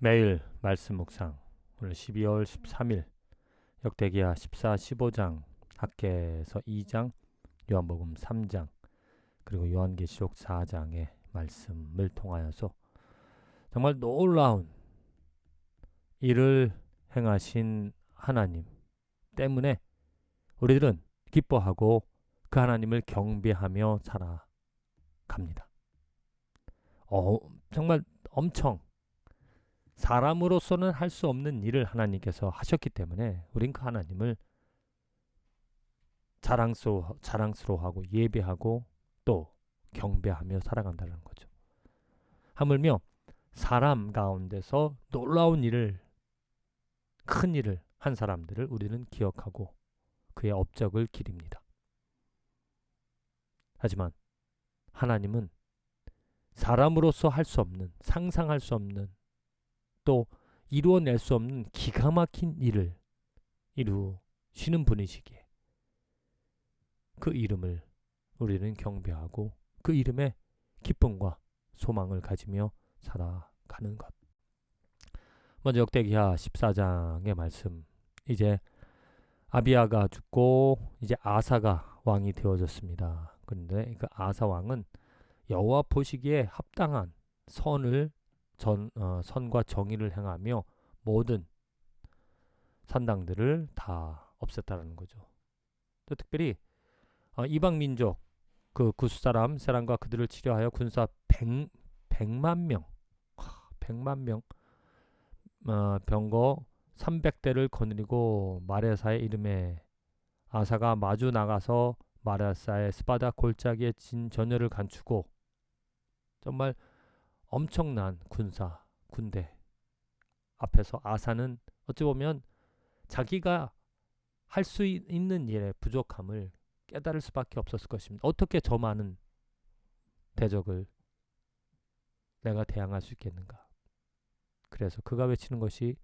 매일 말씀 묵상. 오늘 12월 13일 역대기야 14, 15장, 학개서 2장, 요한복음 3장, 그리고 요한계시록 4장의 말씀을 통하여서 정말 놀라운 일을 행하신 하나님 때문에 우리들은 기뻐하고 그 하나님을 경배하며 살아갑니다. 정말 엄청 사람으로서는 할 수 없는 일을 하나님께서 하셨기 때문에 우린 그 하나님을 자랑스러워하고 예배하고 또 경배하며 살아간다는 거죠. 하물며 사람 가운데서 놀라운 일을, 큰 일을 한 사람들을 우리는 기억하고 그의 업적을 기립니다. 하지만 하나님은 사람으로서 할 수 없는, 상상할 수 없는, 또 이루어낼 수 없는 기가 막힌 일을 이루시는 분이시기에 그 이름을 우리는 경배하고 그 이름에 기쁨과 소망을 가지며 살아가는 것. 먼저 역대기하 14장의 말씀. 이제 아비야가 죽고 이제 아사가 왕이 되어졌습니다. 그런데 그 아사 왕은 여호와 보시기에 합당한 선과 정의를 행하며 모든 산당들을 다 없앴다는 거죠. 또 특별히 이방 민족 그 구스 사람 세란과 그들을 치려하여 군사 100만 명, 100만 명 병거 300대를 거느리고 마레사의 이름에 아사가 마주 나가서 마레사의 스바다 골짜기에 진 전열을 감추고 정말 엄청난 군대 앞에서 아사는 어찌 보면 자기가 할 수 있는 일의 부족함을 깨달을 수밖에 없었을 것입니다. 어떻게 저 많은 대적을 내가 대항할 수 있겠는가? 그래서 그가 외치는 것이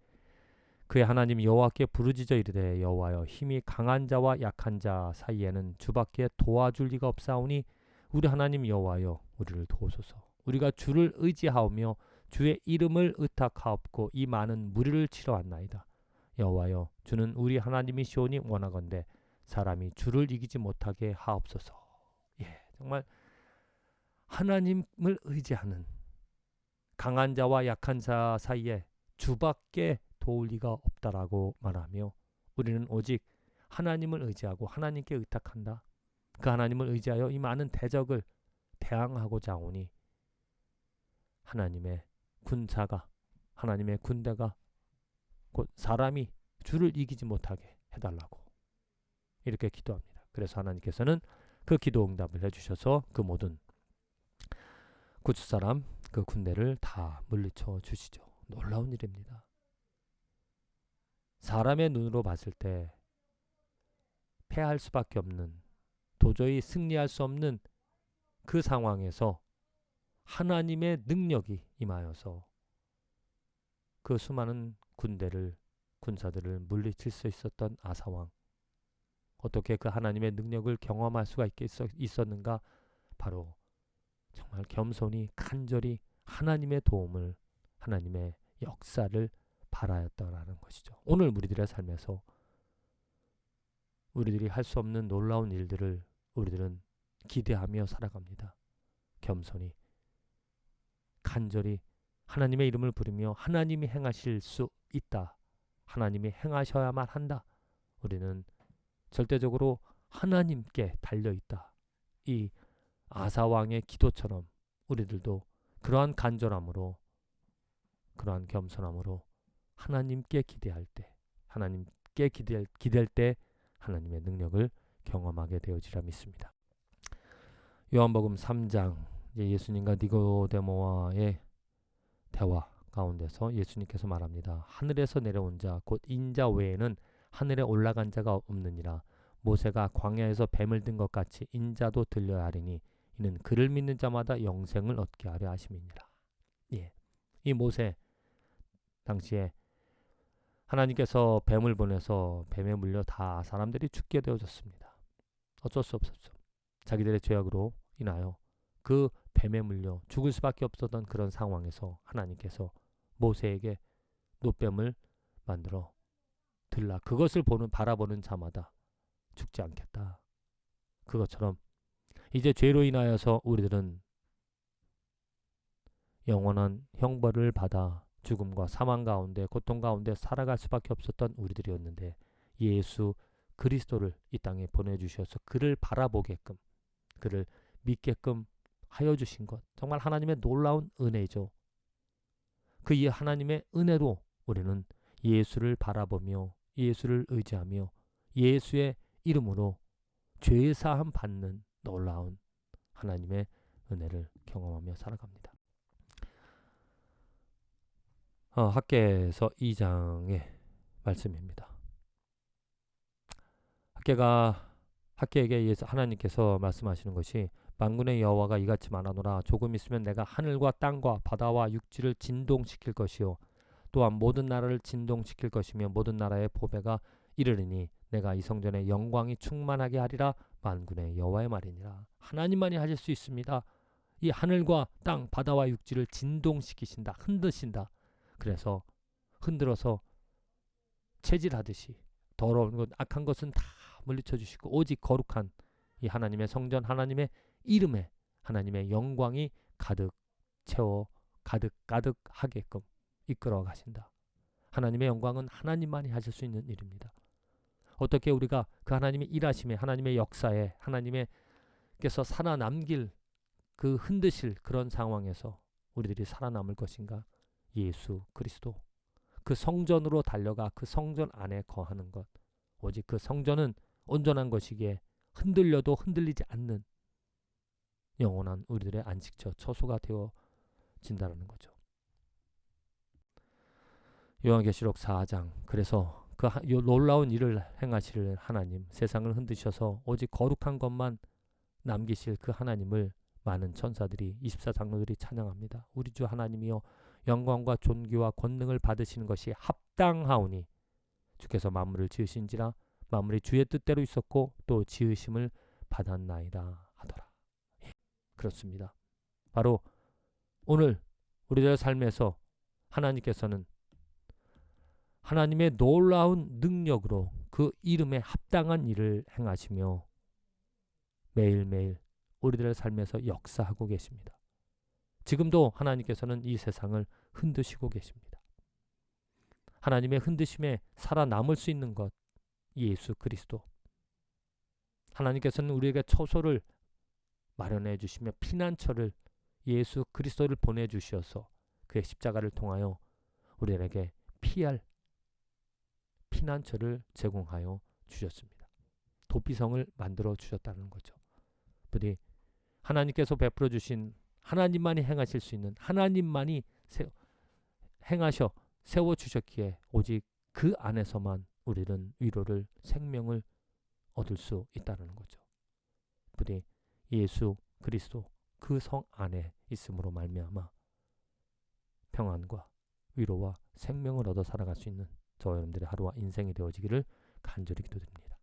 그의 하나님 여호와께 부르짖어 이르되 여호와여 힘이 강한 자와 약한 자 사이에는 주밖에 도와줄 리가 없사오니 우리 하나님 여호와여 우리를 도우소서. 우리가 주를 의지하오며 주의 이름을 의탁하옵고 이 많은 무리를 치러 왔나이다. 여호와여 주는 우리 하나님이시오니 원하건대 사람이 주를 이기지 못하게 하옵소서. 정말 하나님을 의지하는 강한 자와 약한 자 사이에 주밖에 도울 리가 없다라고 말하며 우리는 오직 하나님을 의지하고 하나님께 의탁한다. 그 하나님을 의지하여 이 많은 대적을 대항하고자 오니 하나님의 하나님의 군대가 곧 사람이 주를 이기지 못하게 해달라고 이렇게 기도합니다. 그래서 하나님께서는 그 기도 응답을 해주셔서 그 모든 구스 사람 그 군대를 다 물리쳐 주시죠. 놀라운 일입니다. 사람의 눈으로 봤을 때 패할 수밖에 없는, 도저히 승리할 수 없는 그 상황에서 하나님의 능력이 임하여서 그 수많은 군사들을 물리칠 수 있었던 아사왕. 어떻게 그 하나님의 능력을 경험할 수가 있었는가? 바로 정말 겸손히 간절히 하나님의 도움을, 하나님의 역사를 바라였다라는 것이죠. 오늘 우리들의 삶에서 우리들이 할 수 없는 놀라운 일들을 우리들은 기대하며 살아갑니다. 겸손히 간절히 하나님의 이름을 부르며 하나님이 행하실 수 있다. 하나님이 행하셔야만 한다. 우리는 절대적으로 하나님께 달려있다. 이 아사왕의 기도처럼 우리들도 그러한 간절함으로, 그러한 겸손함으로 하나님께 기대할 때, 하나님께 기댈 때 하나님의 능력을 경험하게 되어지라 믿습니다. 요한복음 3장, 예수님과 니고데모와의 대화 가운데서 예수님께서 말합니다. 하늘에서 내려온 자, 곧 인자 외에는 하늘에 올라간 자가 없느니라. 모세가 광야에서 뱀을 든 것 같이 인자도 들려야 하리니 이는 그를 믿는 자마다 영생을 얻게 하려 하심이니라. 이 모세 당시에 하나님께서 뱀을 보내서 뱀에 물려 다 사람들이 죽게 되어졌습니다. 어쩔 수 없었죠. 자기들의 죄악으로 인하여 그 뱀에 물려 죽을 수밖에 없었던 그런 상황에서 하나님께서 모세에게 노뱀을 만들어 들라. 그것을 바라보는 자마다 죽지 않겠다. 그것처럼 이제 죄로 인하여서 우리들은 영원한 형벌을 받아 죽음과 사망 가운데 고통 가운데 살아갈 수밖에 없었던 우리들이었는데 예수 그리스도를 이 땅에 보내주셔서 그를 바라보게끔 그를 믿게끔 하여 주신 것 정말 하나님의 놀라운 은혜죠. 그 이 하나님의 은혜로 우리는 예수를 바라보며 예수를 의지하며 예수의 이름으로 죄사함 받는 놀라운 하나님의 은혜를 경험하며 살아갑니다. 학개에서 2장의 말씀입니다. 학개에게 하나님께서 말씀하시는 것이 만군의 여호와가 이같이 말하노라. 조금 있으면 내가 하늘과 땅과 바다와 육지를 진동시킬 것이요 또한 모든 나라를 진동시킬 것이며 모든 나라의 보배가 이르리니 내가 이 성전의 영광이 충만하게 하리라. 만군의 여호와의 말이니라. 하나님만이 하실 수 있습니다. 이 하늘과 땅 바다와 육지를 진동시키신다. 흔드신다. 그래서 흔들어서 체질하듯이 더러운 것 악한 것은 다 물리쳐 주시고 오직 거룩한 이 하나님의 성전 하나님의 이름에 하나님의 영광이 가득 채워 가득 하게끔 이끌어 가신다. 하나님의 영광은 하나님만이 하실 수 있는 일입니다. 어떻게 우리가 그 하나님의 일하심에 하나님의 역사에 하나님께서 살아남길 그 흔드실 그런 상황에서 우리들이 살아남을 것인가? 예수 그리스도 그 성전으로 달려가 그 성전 안에 거하는 것 오직 그 성전은 온전한 것이기에 흔들려도 흔들리지 않는 영원한 우리들의 안식처 처소가 되어진다는 거죠. 요한계시록 4장 그래서 그 놀라운 일을 행하실 하나님 세상을 흔드셔서 오직 거룩한 것만 남기실 그 하나님을 많은 천사들이 24장로들이 찬양합니다. 우리 주 하나님이여 영광과 존귀와 권능을 받으시는 것이 합당하오니 주께서 만물을 지으신지라 만물이 주의 뜻대로 있었고 또 지으심을 받았나이다 하더라. 그렇습니다. 바로 오늘 우리들의 삶에서 하나님께서는 하나님의 놀라운 능력으로 그 이름에 합당한 일을 행하시며 매일매일 우리들의 삶에서 역사하고 계십니다. 지금도 하나님께서는 이 세상을 흔드시고 계십니다. 하나님의 흔드심에 살아남을 수 있는 것 예수 그리스도. 하나님께서는 우리에게 처소를 마련해 주시며 피난처를 예수 그리스도를 보내주셔서 그의 십자가를 통하여 우리에게 피할 피난처를 제공하여 주셨습니다. 도피성을 만들어 주셨다는 거죠. 부디 하나님께서 베풀어 주신 하나님만이 행하실 수 있는 하나님만이 행하셔 세워주셨기에 오직 그 안에서만 우리는 위로를 생명을 얻을 수 있다는 거죠. 부디 예수 그리스도 그 성 안에 있음으로 말미암아 평안과 위로와 생명을 얻어 살아갈 수 있는 저와 여러분들의 하루와 인생이 되어지기를 간절히 기도드립니다.